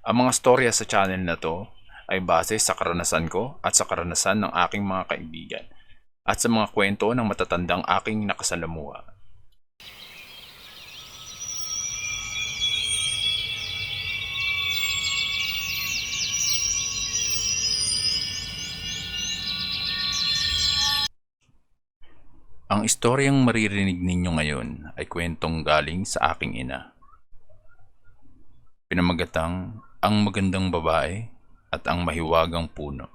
Ang mga storya sa channel na to ay base sa karanasan ko at sa karanasan ng aking mga kaibigan at sa mga kwento ng matatandang aking nakasalamuha. Ang istoryang maririnig ninyo ngayon ay kwentong galing sa aking ina. Pinamagatang Ang Magandang Babae at Ang Mahiwagang Puno.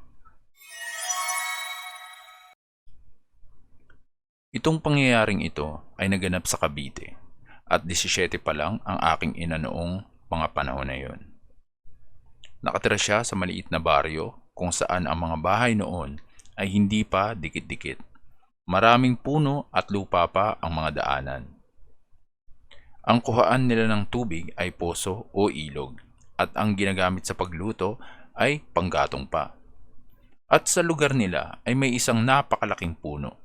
Itong pangyayaring ito ay naganap sa Cavite at 17 pa lang ang aking ina noong mga panahon na yon. Nakatira siya sa maliit na baryo kung saan ang mga bahay noon ay hindi pa dikit-dikit. Maraming puno at lupa pa ang mga daanan. Ang kuhaan nila ng tubig ay poso o ilog at ang ginagamit sa pagluto ay panggatong pa. At sa lugar nila ay may isang napakalaking puno.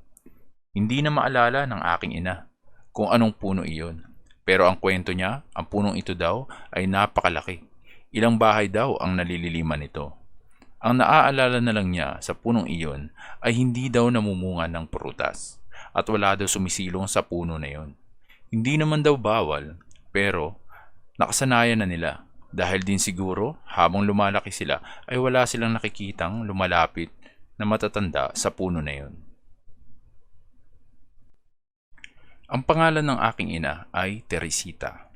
Hindi na maalala ng aking ina kung anong puno iyon. Pero ang kwento niya, ang punong ito daw ay napakalaki. Ilang bahay daw ang nalililiman nito. Ang naaalala na lang niya sa punong iyon ay hindi daw namumunga ng prutas at wala daw sumisilong sa puno na iyon. Hindi naman daw bawal, pero nakasanayan na nila dahil din siguro habang lumalaki sila ay wala silang nakikitang lumalapit na matatanda sa puno na iyon. Ang pangalan ng aking ina ay Teresita.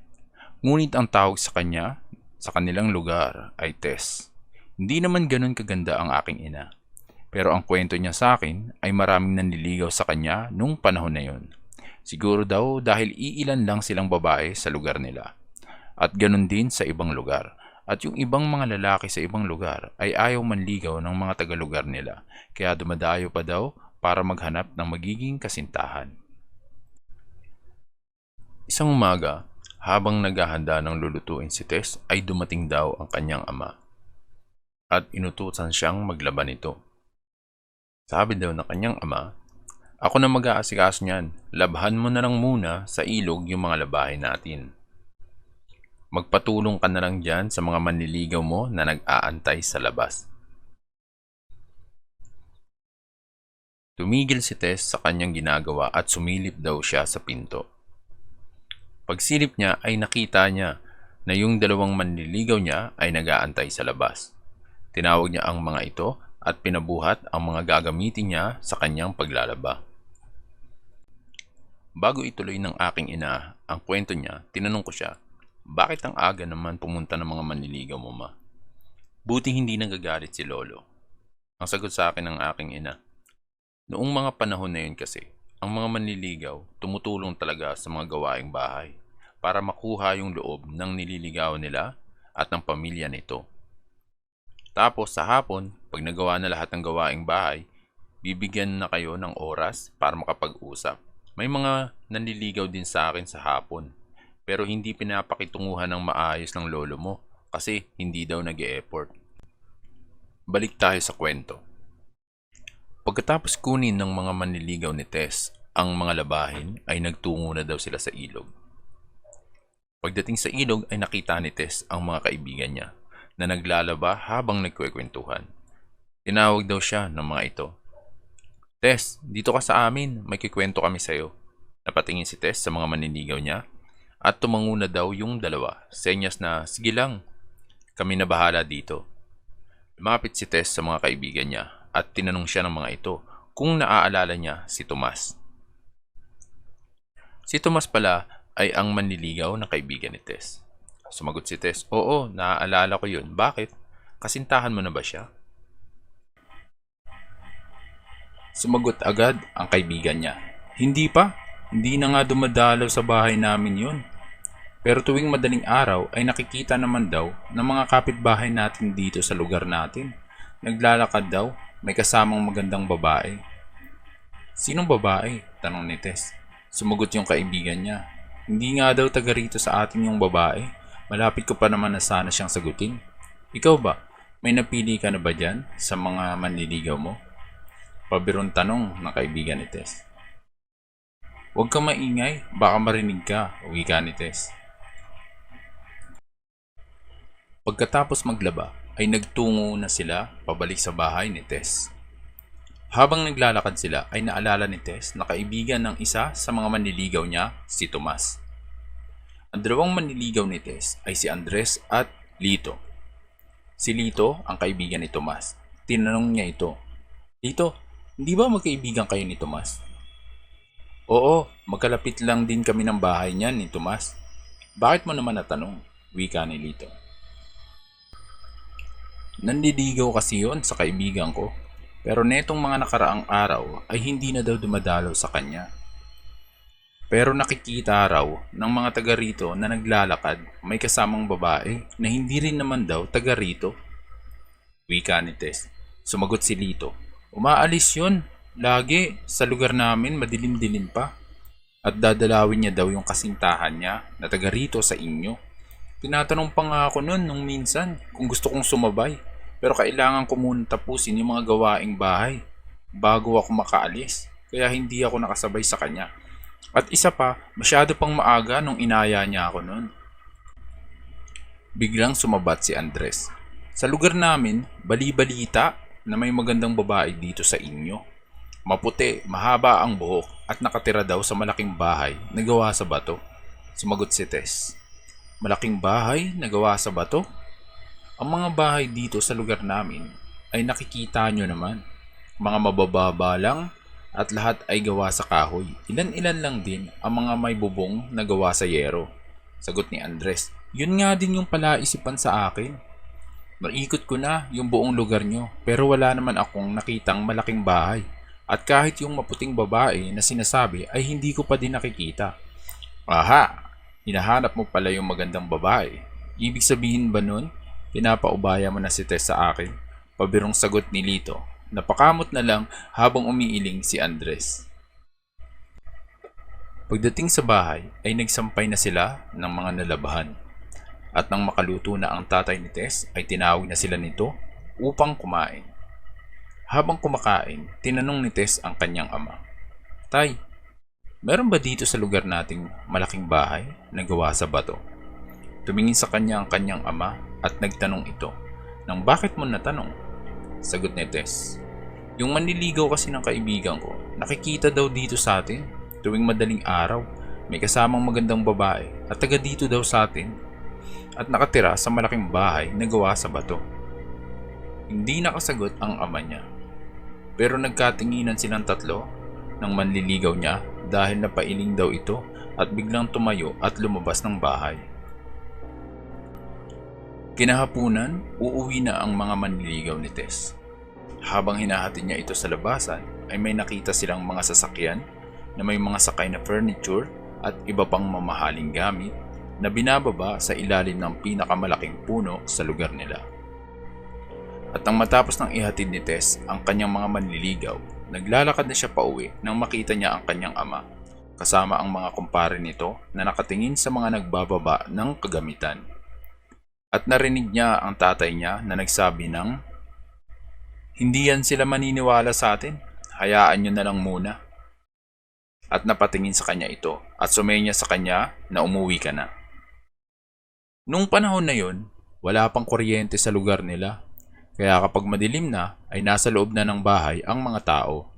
Ngunit ang tawag sa kanya sa kanilang lugar ay Tess. Hindi naman ganun kaganda ang aking ina. Pero ang kwento niya sa akin ay maraming nanliligaw sa kanya nung panahon na yon. Siguro daw dahil iilan lang silang babae sa lugar nila. At ganun din sa ibang lugar. At yung ibang mga lalaki sa ibang lugar ay ayaw manligaw ng mga taga-lugar nila. Kaya dumadayo pa daw para maghanap ng magiging kasintahan. Isang umaga, habang naghahanda ng lulutuin si Tess ay dumating daw ang kanyang ama. At inutusan siyang maglaban nito. Sabi daw ng kanyang ama, "Ako na mag-aasikaso niyan, labhan mo na lang muna sa ilog yung mga labahin natin. Magpatulong ka na lang dyan sa mga manliligaw mo na nag-aantay sa labas." Tumigil si Tess sa kanyang ginagawa at sumilip daw siya sa pinto. Pagsilip niya ay nakita niya na yung dalawang manliligaw niya ay nag-aantay sa labas. Tinawag niya ang mga ito at pinabuhat ang mga gagamitin niya sa kanyang paglalaba. Bago ituloy ng aking ina ang kwento niya, tinanong ko siya, "Bakit ang aga naman pumunta ng mga manliligaw mo, ma? Buti hindi nagagalit si Lolo." Ang sagot sa akin ng aking ina, "Noong mga panahon na yun kasi, ang mga manliligaw tumutulong talaga sa mga gawaing bahay para makuha yung loob ng nililigaw nila at ng pamilya nito. Tapos sa hapon, pag nagawa na lahat ng gawaing bahay, bibigyan na kayo ng oras para makapag-usap. May mga nanliligaw din sa akin sa hapon, pero hindi pinapakitunguhan ng maayos ng lolo mo kasi hindi daw nag-e-effort." Balik tayo sa kwento. Pagkatapos kunin ng mga manliligaw ni Tess ang mga labahin ay nagtungo na daw sila sa ilog. Pagdating sa ilog ay nakita ni Tess ang mga kaibigan niya na naglalaba habang nagkwekwentuhan. Tinawag daw siya ng mga ito. "Tess, dito ka sa amin, may kikwento kami sa'yo." Napatingin si Tess sa mga manliligaw niya at tumango na daw yung dalawa. Senyas na, "Sige lang, kami na bahala dito." Lumapit si Tess sa mga kaibigan niya at tinanong siya ng mga ito kung naaalala niya si Tomas. Si Tomas pala ay ang manliligaw na kaibigan ni Tess. Sumagot si Tess, "Oo, naaalala ko yun. Bakit? Kasintahan mo na ba siya?" Sumagot agad ang kaibigan niya, "Hindi pa. Hindi na nga dumadalaw sa bahay namin yun. Pero tuwing madaling araw ay nakikita naman daw ng mga kapitbahay natin dito sa lugar natin. Naglalakad daw, may kasamang magandang babae." "Sinong babae?" tanong ni Tess. Sumagot yung kaibigan niya, "Hindi nga daw taga rito sa atin yung babae. Malapit ko pa naman na sana siyang sagutin. Ikaw ba? May napili ka na ba dyan sa mga manliligaw mo?" Pabirong tanong ng kaibigan ni Tess. "Huwag kang maingay, baka marinig ka," wika ni Tess. Pagkatapos maglaba ay nagtungo na sila pabalik sa bahay ni Tess. Habang naglalakad sila ay naalala ni Tess na kaibigan ng isa sa mga manliligaw niya, si Tomas. Ang dalawang manliligaw ni Tess ay si Andres at Lito. Si Lito ang kaibigan ni Tomas. Tinanong niya ito, "Lito, hindi ba magkaibigan kayo ni Tomas?" "Oo, magkalapit lang din kami ng bahay niyan ni Tomas." "Bakit mo naman natanong?" wika ni Lito. "Nanliligaw kasi yon sa kaibigan ko, pero netong mga nakaraang araw ay hindi na daw dumadalaw sa kanya. Pero nakikita raw ng mga taga rito na naglalakad may kasamang babae na hindi rin naman daw taga rito," wika ni Tess. Sumagot si Lito, "Umaalis yon lagi sa lugar namin, madilim-dilim pa. At dadalawin niya daw yung kasintahan niya na taga rito sa inyo. Tinatanong pa nga ako nun nung minsan kung gusto kong sumabay, pero kailangan ko muna tapusin yung mga gawaing bahay bago ako makaalis, kaya hindi ako nakasabay sa kanya. At isa pa, masyado pang maaga nung inaya niya ako nun." Biglang sumabat si Andres. "Sa lugar namin, bali-balita na may magandang babae dito sa inyo. Maputi, mahaba ang buhok at nakatira daw sa malaking bahay na gawa sa bato." Sumagot si Tess. "Malaking bahay na gawa sa bato? Ang mga bahay dito sa lugar namin ay nakikita nyo naman. Mga mabababa lang at lahat ay gawa sa kahoy. Ilan-ilan lang din ang mga may bubong na gawa sa yero." Sagot ni Andres. "Yun nga din yung palaisipan sa akin. Naikot ko na yung buong lugar nyo pero wala naman akong nakitang malaking bahay. At kahit yung maputing babae na sinasabi ay hindi ko pa din nakikita." "Aha, hinahanap mo pala yung magandang babae. Ibig sabihin ba nun, pinapaubaya mo na si Tess sa akin?" Pabirong sagot ni Lito. Napakamot na lang habang umiiling si Andres. Pagdating sa bahay ay nagsampay na sila ng mga nalabahan. At nang makaluto na ang tatay ni Tess ay tinawag na sila nito upang kumain. Habang kumakain, tinanong ni Tess ang kanyang ama, "Tay, meron ba dito sa lugar nating malaking bahay na gawa sa bato?" Tumingin sa kanya ang kanyang ama at nagtanong ito, "Nang bakit mo natanong?" Sagot ni Tess, "Yung manliligaw kasi ng kaibigan ko, nakikita daw dito sa atin tuwing madaling araw. May kasamang magandang babae at taga dito daw sa atin at nakatira sa malaking bahay na gawa sa bato." Hindi nakasagot ang ama niya. Pero nagkatinginan silang tatlo ng manliligaw niya dahil napailing daw ito at biglang tumayo at lumabas ng bahay. Kinahapunan, uuwi na ang mga manliligaw ni Tess. Habang hinahatid niya ito sa labasan, ay may nakita silang mga sasakyan na may mga sakay na furniture at iba pang mamahaling gamit na binababa sa ilalim ng pinakamalaking puno sa lugar nila. At nang matapos ng ihatid ni Tess ang kanyang mga manliligaw, naglalakad na siya pauwi nang makita niya ang kanyang ama, kasama ang mga kumpare nito na nakatingin sa mga nagbababa ng kagamitan. At narinig niya ang tatay niya na nagsabi ng, "Hindi yan sila maniniwala sa atin, hayaan nyo na lang muna." At napatingin sa kanya ito at sumenya sa kanya na umuwi ka na. Nung panahon na yon, wala pang kuryente sa lugar nila, kaya kapag madilim na ay nasa loob na ng bahay ang mga tao.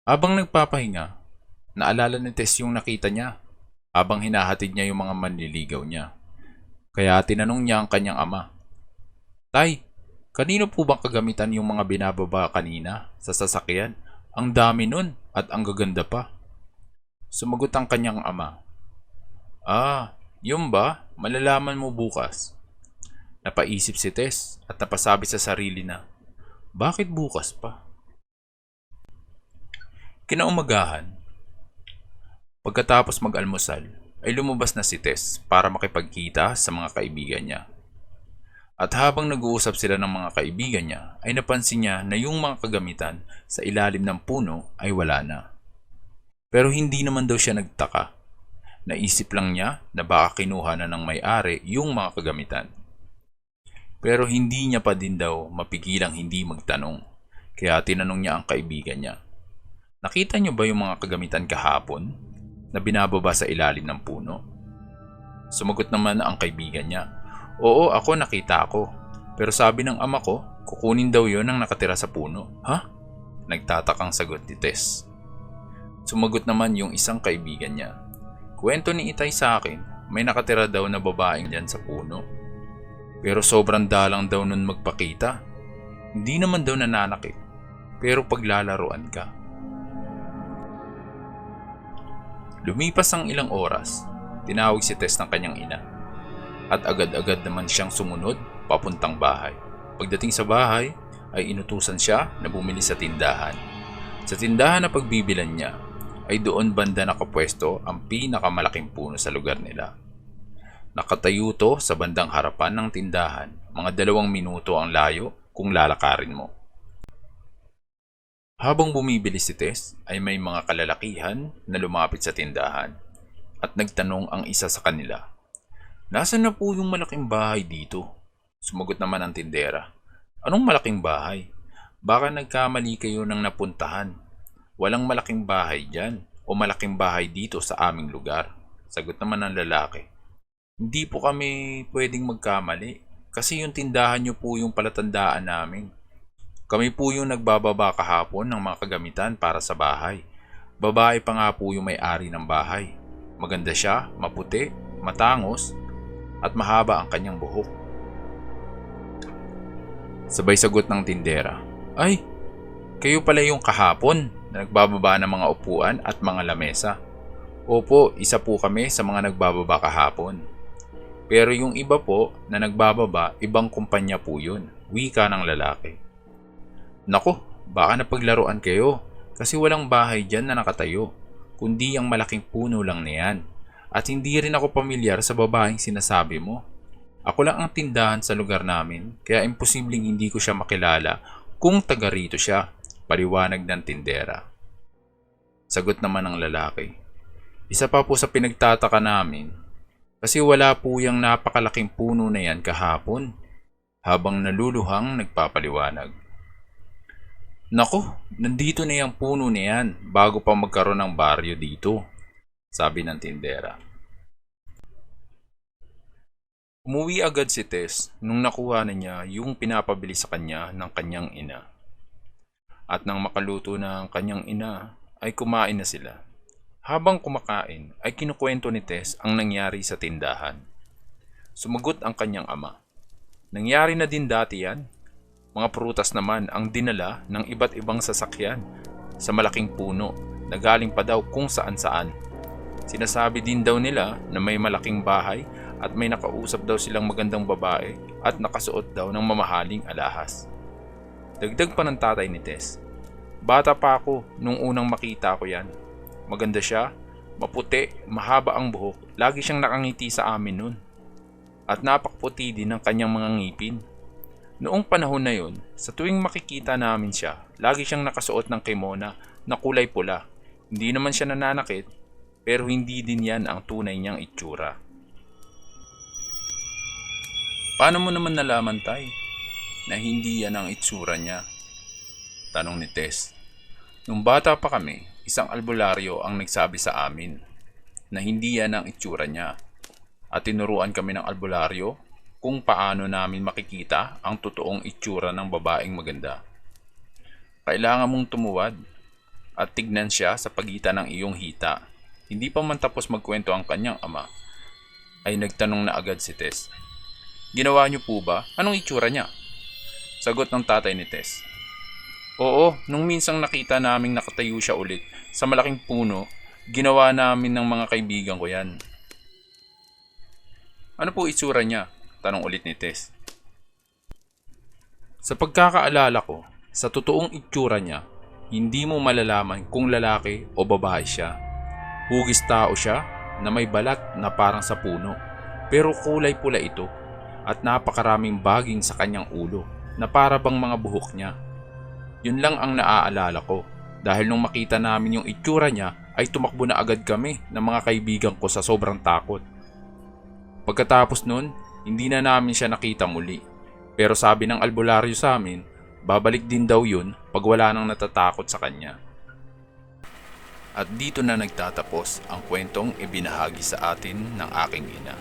Habang nagpapahinga, naalala ni Tess yung nakita niya habang hinahatid niya yung mga manliligaw niya. Kaya tinanong niya ang kanyang ama, "Tay, kanino po bang kagamitan yung mga binababa kanina sa sasakyan? Ang dami nun at ang gaganda pa." Sumagot ang kanyang ama, "Ah, yun ba? Malalaman mo bukas." Napaisip si Tess at napasabi sa sarili na, "Bakit bukas pa?" Kinaumagahan, pagkatapos mag-almusal, ay lumabas na si Tess para makipagkita sa mga kaibigan niya. At habang nag-uusap sila ng mga kaibigan niya, ay napansin niya na yung mga kagamitan sa ilalim ng puno ay wala na. Pero hindi naman daw siya nagtaka. Naisip lang niya na baka kinuha na ng may-ari yung mga kagamitan. Pero hindi niya pa din daw mapigilang hindi magtanong, kaya tinanong niya ang kaibigan niya, "Nakita niyo ba yung mga kagamitan kahapon na binababa sa ilalim ng puno?" Sumagot naman ang kaibigan niya, Oo, ako nakita ako. Pero sabi ng ama ko, kukunin daw yon ang nakatira sa puno. Ha? Nagtatakang sagot ni Tess. Sumagot naman yung isang kaibigan niya. Kwento ni Itay sa akin, may nakatira daw na babaeng dyan sa puno. Pero sobrang dalang daw nun magpakita. Hindi naman daw nananakit, pero paglalaruan ka. Lumipas ang ilang oras, tinawag si Tess ng kanyang ina. At agad-agad naman siyang sumunod papuntang bahay. Pagdating sa bahay, ay inutusan siya na bumili sa tindahan. Sa tindahan na pagbibilan niya, ay doon banda nakapwesto ang pinakamalaking puno sa lugar nila. Nakatayo to sa bandang harapan ng tindahan, mga 2 minuto ang layo kung lalakarin mo. Habang bumibili si Tess, ay may mga kalalakihan na lumapit sa tindahan at nagtanong ang isa sa kanila. Nasaan na po yung malaking bahay dito? Sumagot naman ang tindera. Anong malaking bahay? Baka nagkamali kayo ng napuntahan. Walang malaking bahay dyan o malaking bahay dito sa aming lugar. Sagot naman ng lalaki. Hindi po kami pwedeng magkamali kasi yung tindahan nyo po yung palatandaan namin. Kami po yung nagbababa kahapon ng mga kagamitan para sa bahay. Babae pa nga po yung may-ari ng bahay. Maganda siya, maputi, matangos, at mahaba ang kanyang buhok. Sabay sagot ng tindera. Ay, kayo pala yung kahapon na nagbababa ng mga upuan at mga lamesa. Opo, isa po kami sa mga nagbababa kahapon. Pero yung iba po na nagbababa, ibang kumpanya po yun. Wika ng lalaki. Nako, baka napaglaruan kayo kasi walang bahay dyan na nakatayo, kundi ang malaking puno lang niyan. At hindi rin ako pamilyar sa babaeng sinasabi mo. Ako lang ang tindahan sa lugar namin, kaya imposibleng hindi ko siya makilala kung taga rito siya, paliwanag ng tindera. Sagot naman ng lalaki. Isa pa po sa pinagtataka namin, kasi wala po yung napakalaking puno na yan kahapon, habang naluluhang nagpapaliwanag. Nako, nandito na yung puno na yan bago pa magkaroon ng baryo dito, sabi ng tindera. Umuwi agad si Tess nung nakuha na niya yung pinapabili sa kanya ng kanyang ina. At nang makaluto na ang kanyang ina, ay kumain na sila. Habang kumakain, ay kinukwento ni Tess ang nangyari sa tindahan. Sumagot ang kanyang ama. Nangyari na din dati yan. Mga prutas naman ang dinala ng iba't ibang sasakyan sa malaking puno na galing pa daw kung saan-saan. Sinasabi din daw nila na may malaking bahay at may nakausap daw silang magandang babae at nakasuot daw ng mamahaling alahas. Dagdag pa ng tatay ni Tess. Bata pa ako nung unang makita ko yan. Maganda siya, maputi, mahaba ang buhok, lagi siyang nakangiti sa amin nun. At napakputi din ng kanyang mga ngipin. Noong panahon na yun, sa tuwing makikita namin siya, lagi siyang nakasuot ng kimona na kulay pula. Hindi naman siya nananakit, pero hindi din yan ang tunay niyang itsura. Paano mo naman nalaman, Tay, na hindi yan ang itsura niya? Tanong ni Tess. Nung bata pa kami, isang albularyo ang nagsabi sa amin na hindi yan ang itsura niya. At tinuruan kami ng albularyo kung paano namin makikita ang totoong itsura ng babaeng maganda. Kailangan mong tumuwad at tignan siya sa pagitan ng iyong hita. Hindi pa man tapos magkwento ang kanyang ama, ay nagtanong na agad si Tess. Ginawa niyo po ba? Anong itsura niya? Sagot ng tatay ni Tess. Oo, nung minsang nakita naming nakatayo siya ulit sa malaking puno, ginawa namin ng mga kaibigan ko yan. Ano po itsura niya? Tanong ulit ni Tess. Sa pagkakaalala ko, sa totoong itsura niya, hindi mo malalaman kung lalaki o babae siya. Hugis tao siya na may balat na parang sa puno, pero kulay pula ito at napakaraming baging sa kanyang ulo na para bang mga buhok niya. Yun lang ang naaalala ko dahil nung makita namin yung itsura niya ay tumakbo na agad kami ng mga kaibigan ko sa sobrang takot. Pagkatapos nun, hindi na namin siya nakita muli. Pero sabi ng albularyo sa amin, babalik din daw yun pag wala nang natatakot sa kanya. At dito na nagtatapos ang kwentong ibinahagi sa atin ng aking ina.